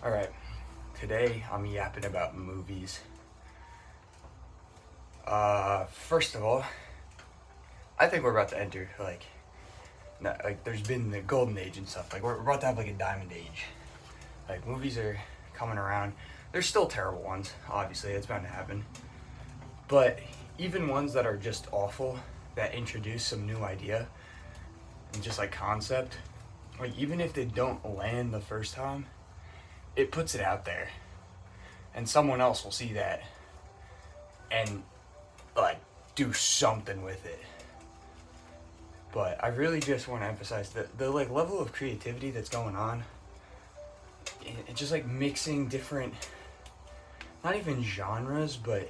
Alright, today I'm yapping about movies. First of all, I think we're about to enter, there's been the golden age and stuff. Like, we're about to have, like, a diamond age. Like, movies are coming around. There's still terrible ones, obviously, it's bound to happen. But even ones that are just awful, that introduce some new idea, and just, like, concept, like, even if they don't land the first time, it puts it out there. And someone else will see that and, like, do something with it. But I really just want to emphasize the like level of creativity that's going on. It just like mixing different, not even genres, but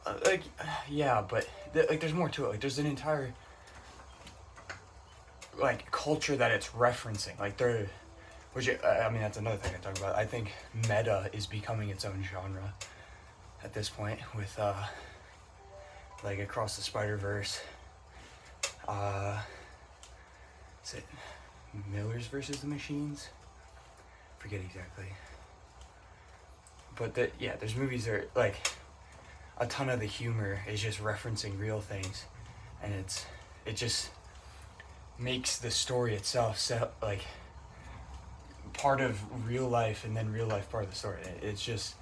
but there's more to it. Like, there's an entire like culture that it's referencing. I mean, that's another thing I talk about. I think meta is becoming its own genre at this point with like Across the Spider-Verse. Is it Miller's versus the Machines? Forget exactly. But there's movies that are, like, a ton of the humor is just referencing real things, and it just makes the story itself like part of real life, and then real life part of the story. It's just,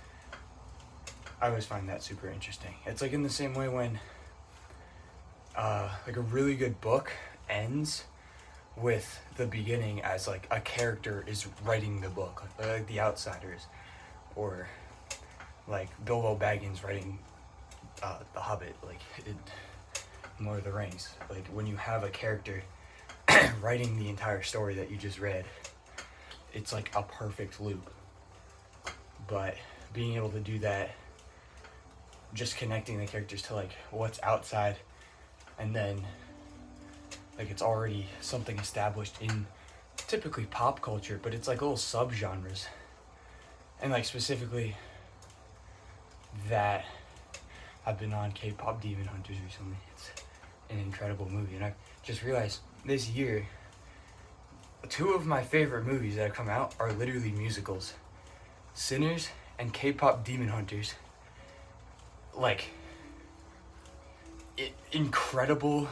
I always find that super interesting. It's like in the same way when like a really good book ends with the beginning as like a character is writing the book, like The Outsiders, or like Bilbo Baggins writing The Hobbit, Lord of the Rings. Like, when you have a character writing the entire story that you just read, it's like a perfect loop. But being able to do that, just connecting the characters to like what's outside, and then like it's already something established in typically pop culture, but it's like little subgenres. And like specifically that, I've been on K-pop Demon Hunters recently. It's an incredible movie, and I just realized this year, two of my favorite movies that have come out are literally musicals: Sinners and K-pop Demon Hunters. Like, incredible,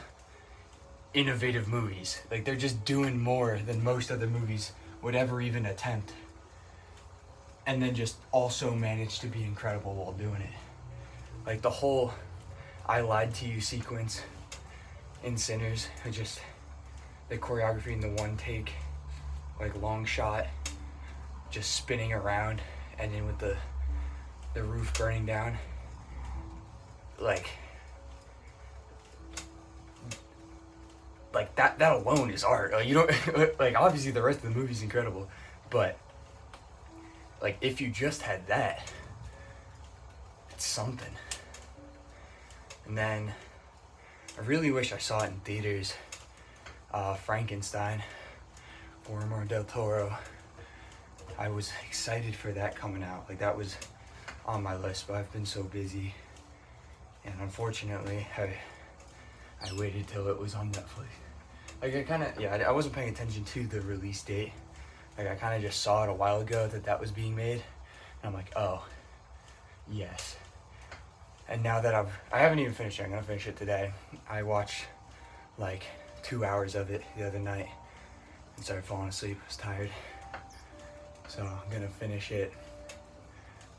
innovative movies. Like, they're just doing more than most other movies would ever even attempt, and then just also manage to be incredible while doing it. Like, the whole "I lied to you" sequence in Sinners, just the choreography in the one take, like long shot, just spinning around, and then with the roof burning down, like that alone is art. Like, you don't like, obviously the rest of the movie's incredible, but like, if you just had that, it's something. And then I really wish I saw it in theaters. Frankenstein, Guillermo del Toro. I was excited for that coming out. Like, that was on my list, but I've been so busy, and unfortunately I waited till it was on Netflix. Like, I wasn't paying attention to the release date. Like, I kind of just saw it a while ago that was being made, and I'm like, oh, yes. And now that I haven't even finished it, I'm gonna finish it today. I watched like 2 hours of it the other night and started falling asleep. I was tired, so I'm gonna finish it.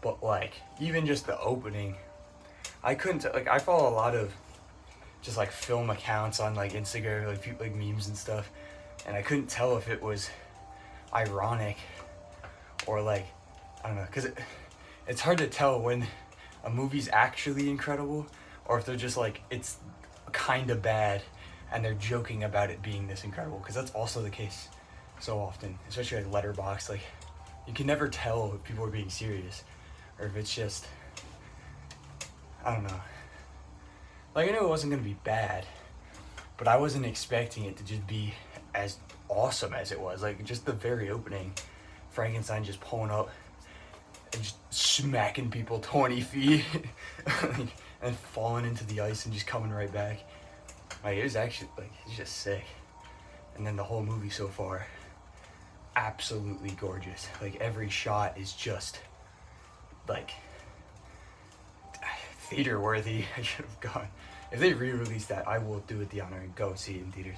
But like, even just the opening, I couldn't I follow a lot of just like film accounts on like Instagram, like people, like memes and stuff, and I couldn't tell if it was ironic or like, I don't know, because it's hard to tell when a movie's actually incredible, or if they're just like, it's kind of bad and they're joking about it being this incredible, because that's also the case so often, especially like Letterboxd. Like, you can never tell if people are being serious or if it's just, I don't know. Like, I knew it wasn't gonna be bad, but I wasn't expecting it to just be as awesome as it was. Like, just the very opening, Frankenstein just pulling up and just smacking people 20 feet and falling into the ice and just coming right back. Like, it was actually, like, it's just sick. And then the whole movie so far, absolutely gorgeous. Like every shot is just like theater worthy. I should have gone. If they re-release that, I will do it the honor and go see it in theaters.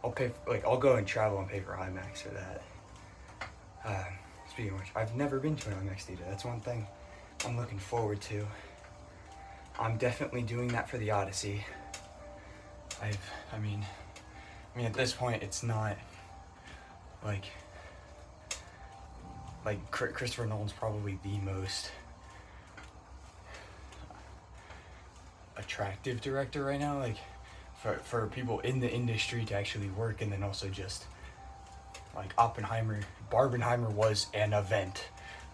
I'll go and travel and pay for IMAX for that. Speaking of which, I've never been to an IMAX theater. That's one thing I'm looking forward to. I'm definitely doing that for the Odyssey. I mean, at this point, it's not like Christopher Nolan's probably the most attractive director right now. Like, for people in the industry to actually work, and then also just like Barbenheimer was an event.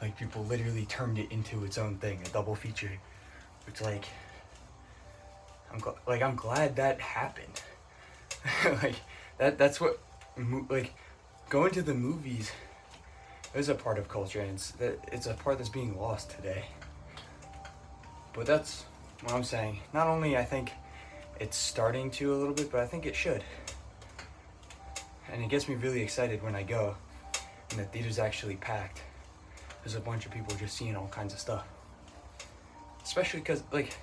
Like, people literally turned it into its own thing, a double feature. Which, like, I'm glad that happened. Like, that's what, like, going to the movies is a part of culture, and it's a part that's being lost today. But that's what I'm saying. Not only I think it's starting to a little bit, but I think it should. And it gets me really excited when I go and the theater's actually packed. There's a bunch of people just seeing all kinds of stuff. Especially because, like,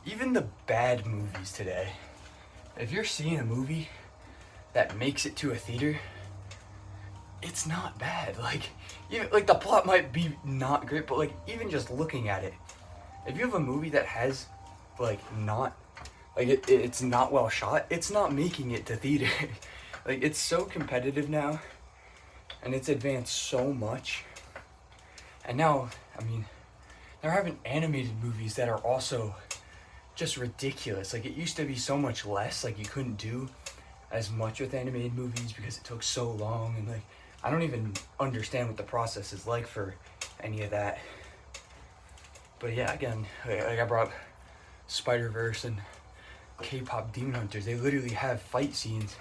even the bad movies today, if you're seeing a movie that makes it to a theater, it's not bad. Like, even, like, the plot might be not great, but, like, even just looking at it, if you have a movie that has, like, not, like, it's not well shot, it's not making it to theater. Like, it's so competitive now, and it's advanced so much. And now, I mean, they're having animated movies that are also just ridiculous. Like, it used to be so much less. Like, you couldn't do as much with animated movies because it took so long. And, like, I don't even understand what the process is like for any of that. But yeah, again, like I brought up Spider-Verse and K-pop Demon Hunters. They literally have fight scenes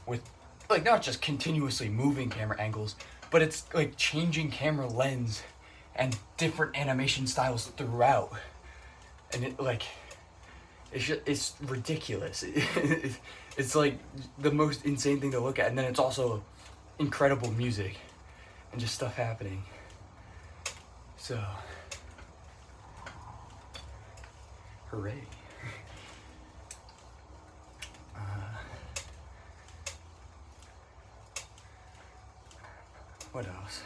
with, like, not just continuously moving camera angles, but it's, like, changing camera lens and different animation styles throughout. And it, like, it's ridiculous. It's like the most insane thing to look at. And then it's also incredible music and just stuff happening. So, hooray. What else?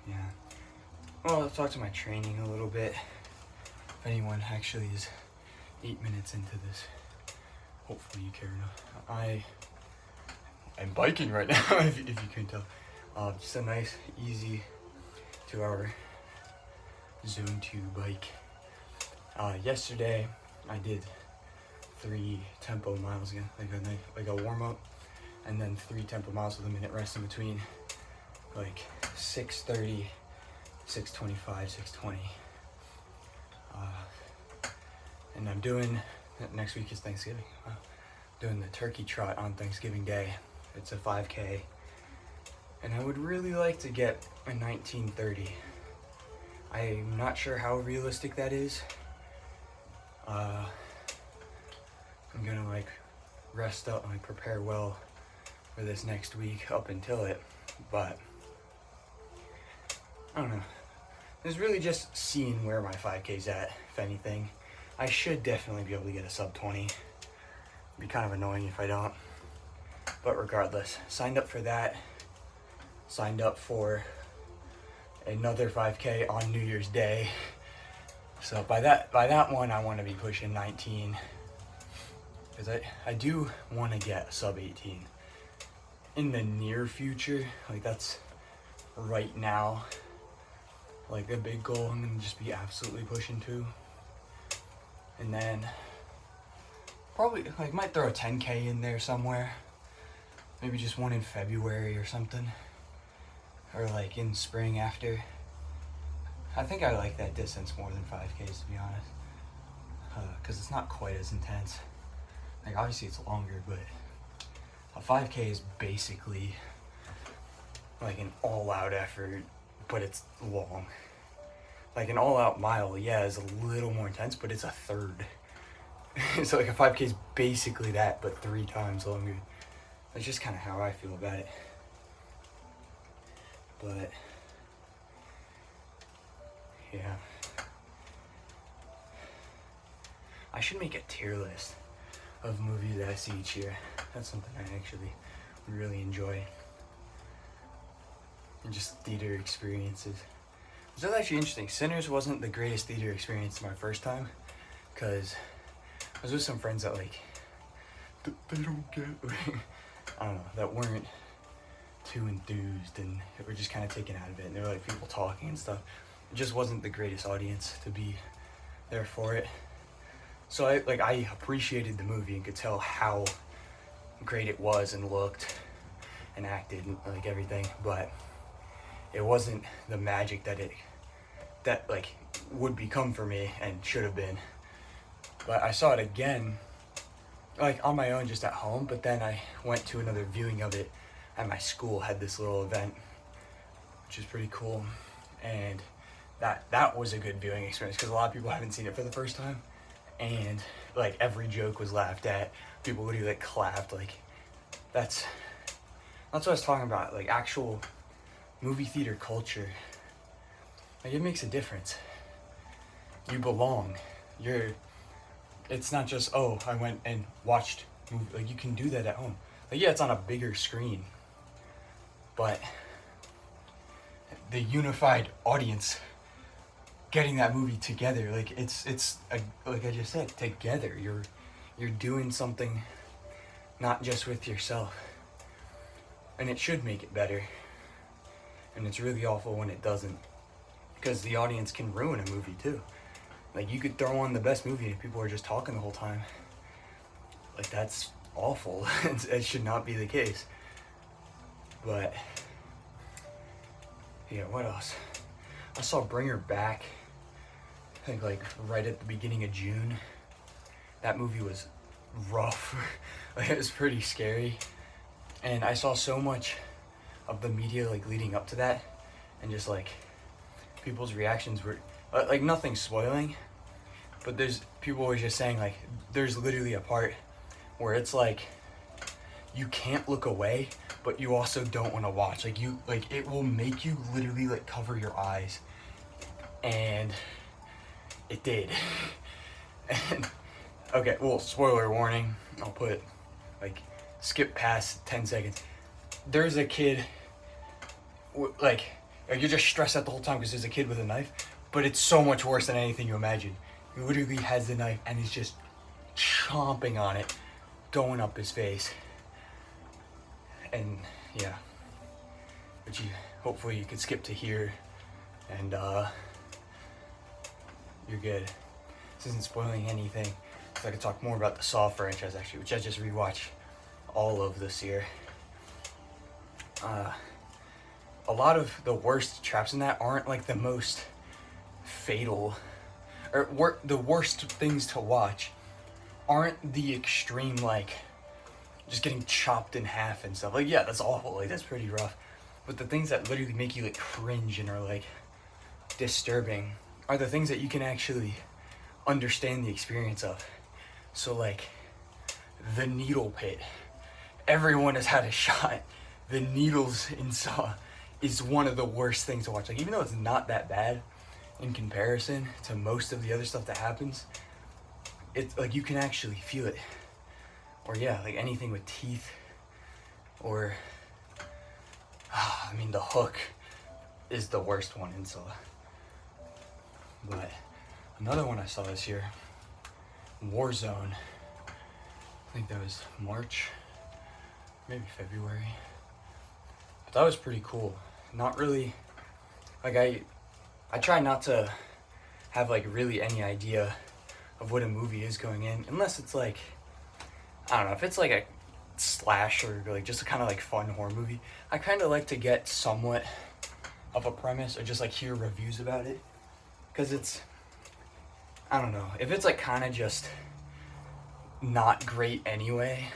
Yeah. Well, let's talk to my training a little bit. If anyone actually is 8 minutes into this, hopefully you care enough. I am biking right now, if you can tell. Just a nice, easy 2-hour Zone 2 bike. Yesterday I did 3 tempo miles again, like a warm up, and then 3 tempo miles with a minute rest in between, like 6:30, 6:25, 6:20. And I'm doing, next week is Thanksgiving. Doing the turkey trot on Thanksgiving Day. It's a 5K, and I would really like to get a 19:30. I'm not sure how realistic that is. I'm gonna, like, rest up and, like, prepare well for this next week up until it, but I don't know. It's really just seeing where my 5K's at, if anything. I should definitely be able to get a sub 20. It'd be kind of annoying if I don't. But regardless, signed up for that. Signed up for another 5K on New Year's Day. So by that one, I want to be pushing 19. Because I do want to get sub 18. In the near future, like, that's right now, like, the big goal I'm going to just be absolutely pushing to. And then probably, like, might throw a 10K in there somewhere. Maybe just one in February or something. Or, like, in spring after. I think I like that distance more than 5Ks, to be honest. Because it's not quite as intense. Like, obviously it's longer, but a 5K is basically like an all-out effort, but it's long. Like an all-out mile, yeah, is a little more intense, but it's a third. So like a 5K is basically that, but 3 times longer. That's just kind of how I feel about it. But yeah, I should make a tier list of movies that I see each year. That's something I actually really enjoy. And just theater experiences. So that's actually interesting. Sinners wasn't the greatest theater experience my first time, because I was with some friends that like, they don't get, I don't know, that weren't too enthused and were just kind of taken out of it. And there were like people talking and stuff. It just wasn't the greatest audience to be there for it. So I appreciated the movie and could tell how great it was and looked and acted and like everything, but it wasn't the magic that like would become for me and should have been. But I saw it again, like on my own, just at home. But then I went to another viewing of it at my school. Had this little event, which is pretty cool, and that was a good viewing experience because a lot of people haven't seen it for the first time, and like every joke was laughed at. People literally like clapped. Like that's what I was talking about. Like actual movie theater culture. Like it makes a difference. You belong. It's not just, oh, I went and watched movie. Like you can do that at home. Like yeah, it's on a bigger screen, but the unified audience getting that movie together, like it's like I just said, together. You're doing something not just with yourself, and it should make it better. And it's really awful when it doesn't, because the audience can ruin a movie too. Like you could throw on the best movie and people are just talking the whole time. Like that's awful. It should not be the case. But yeah, what else? I saw Bring Her Back, I think like right at the beginning of June. That movie was rough. Like it was pretty scary. And I saw so much of the media like leading up to that, and just like people's reactions were like nothing spoiling, but there's people were just saying like there's literally a part where it's like you can't look away, but you also don't want to watch. Like you, like it will make you literally like cover your eyes, and it did. And okay, well, spoiler warning. I'll put like skip past 10 seconds. There's a kid, like you're just stressed out the whole time because there's a kid with a knife, but it's so much worse than anything you imagine. He literally has the knife and he's just chomping on it, going up his face. And yeah, but hopefully you could skip to here, and you're good. This isn't spoiling anything. So I could talk more about the Saw franchise actually, which I just rewatched all of this year. A lot of the worst traps in that aren't like the most fatal, or the worst things to watch aren't the extreme, like just getting chopped in half and stuff. Like yeah, that's awful, like that's pretty rough. But the things that literally make you like cringe and are like disturbing are the things that you can actually understand the experience of. So like the needle pit, everyone has had a shot. The needles in Saw is one of the worst things to watch. Like even though it's not that bad in comparison to most of the other stuff that happens, it's like you can actually feel it. Or yeah, like anything with teeth, or I mean the hook is the worst one in Saw. But another one I saw this year, Warzone. I think that was March, maybe February. But that was pretty cool. Not really, like I try not to have like really any idea of what a movie is going in, unless it's like, I don't know, if it's like a slash or like just a kind of like fun horror movie. I kind of like to get somewhat of a premise or just like hear reviews about it, because it's, I don't know, if it's like kind of just not great anyway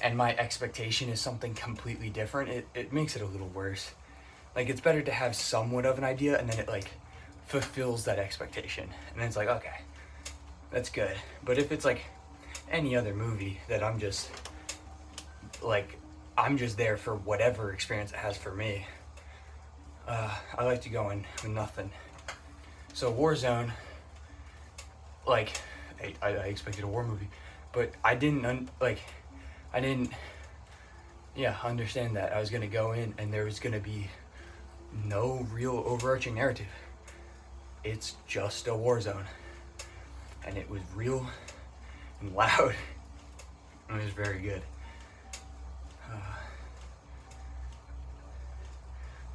and my expectation is something completely different, it makes it a little worse. Like it's better to have somewhat of an idea and then it like fulfills that expectation. And it's like, okay, that's good. But if it's like any other movie that I'm just there for whatever experience it has for me, I like to go in with nothing. So Warzone, like, I expected a war movie, but I didn't understand that I was gonna go in and there was gonna be no real overarching narrative. It's just a war zone, and it was real and loud, and it was very good.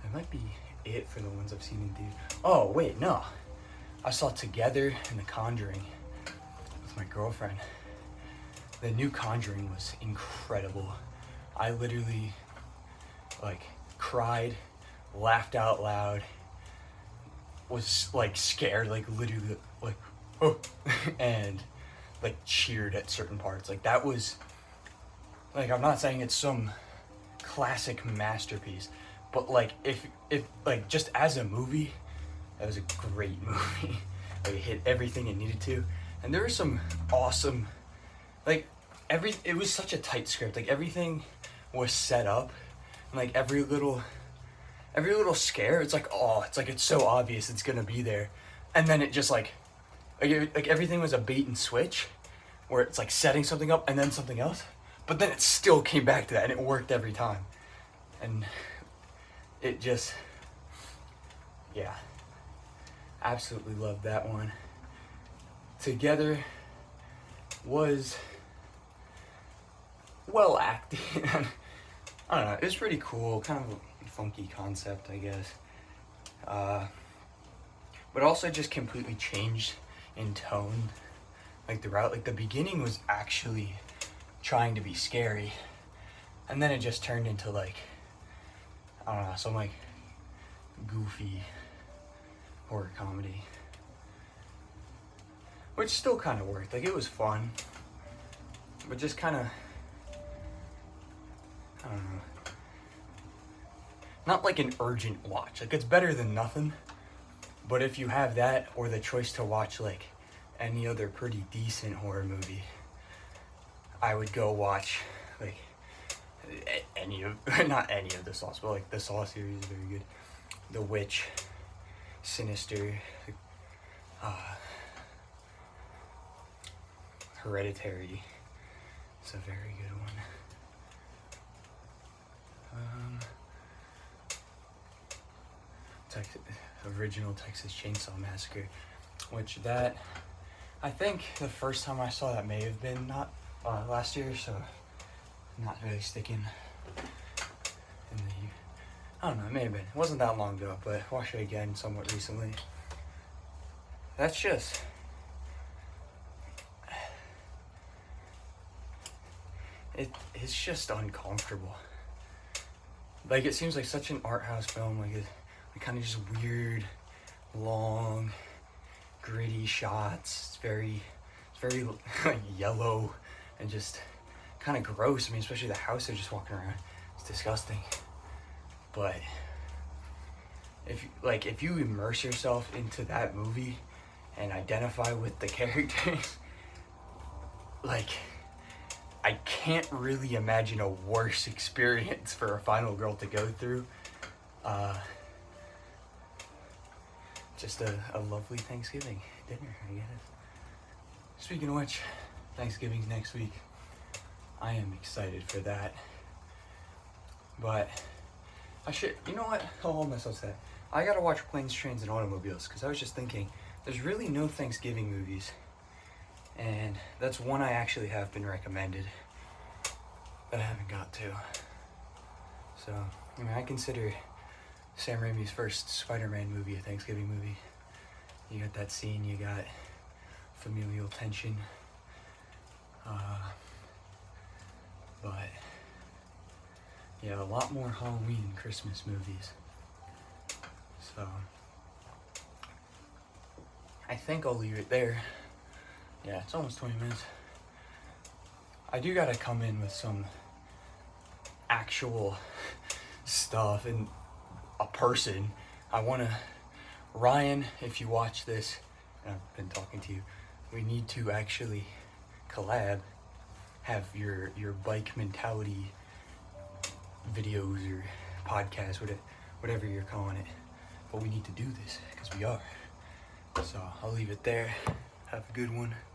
That might be it for the ones I've seen in theaters. Oh wait, no, I saw Together and The Conjuring with my girlfriend. The new Conjuring was incredible. I literally cried, laughed out loud, was scared, literally oh, and cheered at certain parts. That was I'm not saying it's some classic masterpiece, but if just as a movie, that was a great movie. It hit everything it needed to, and there was some awesome it was such a tight script. Everything was set up, and every little scare, it's it's so obvious it's gonna be there, and then it just everything was a bait and switch, where it's setting something up and then something else, but then it still came back to that, and it worked every time, and it just, yeah, absolutely loved that one. Together was well acted. I don't know, it was pretty cool, kind of a funky concept, I guess. But also just completely changed in tone, throughout. The beginning was actually trying to be scary, and then it just turned into I don't know, some goofy horror comedy, which still kind of worked. It was fun, but just kind of, I don't know, not an urgent watch. It's better than nothing, but if you have that or the choice to watch any other pretty decent horror movie, I would go watch any of, not any of the Saws, but the Saw series is very good. The Witch, Sinister, Hereditary, it's a very good one. Original Texas Chainsaw Massacre, which I think the first time I saw that may have been not last year, so not really sticking in the, I don't know, it may have been. It wasn't that long ago, but I watched it again somewhat recently. That's just, it's just uncomfortable. It seems like such an art house film, it kind of just weird, long, gritty shots. It's very yellow and just kind of gross. I mean, especially the house they're just walking around. It's disgusting. But if you immerse yourself into that movie and identify with the characters, I can't really imagine a worse experience for a final girl to go through. Just a lovely Thanksgiving dinner, I guess. Speaking of which, Thanksgiving's next week. I am excited for that. But you know what? I'll hold myself to that. I gotta watch Planes, Trains, and Automobiles, because I was just thinking, there's really no Thanksgiving movies. And that's one I actually have been recommended that I haven't got to. So, I mean, I consider Sam Raimi's first Spider-Man movie a Thanksgiving movie. You got that scene, you got familial tension. But, yeah, a lot more Halloween and Christmas movies. So, I think I'll leave it there. Yeah, it's almost 20 minutes. I do gotta come in with some actual stuff and a person. I wanna Ryan, if you watch this, and I've been talking to you, we need to actually collab, have your bike mentality videos or podcasts, whatever you're calling it. But we need to do this because we are. So I'll leave it there. Have a good one.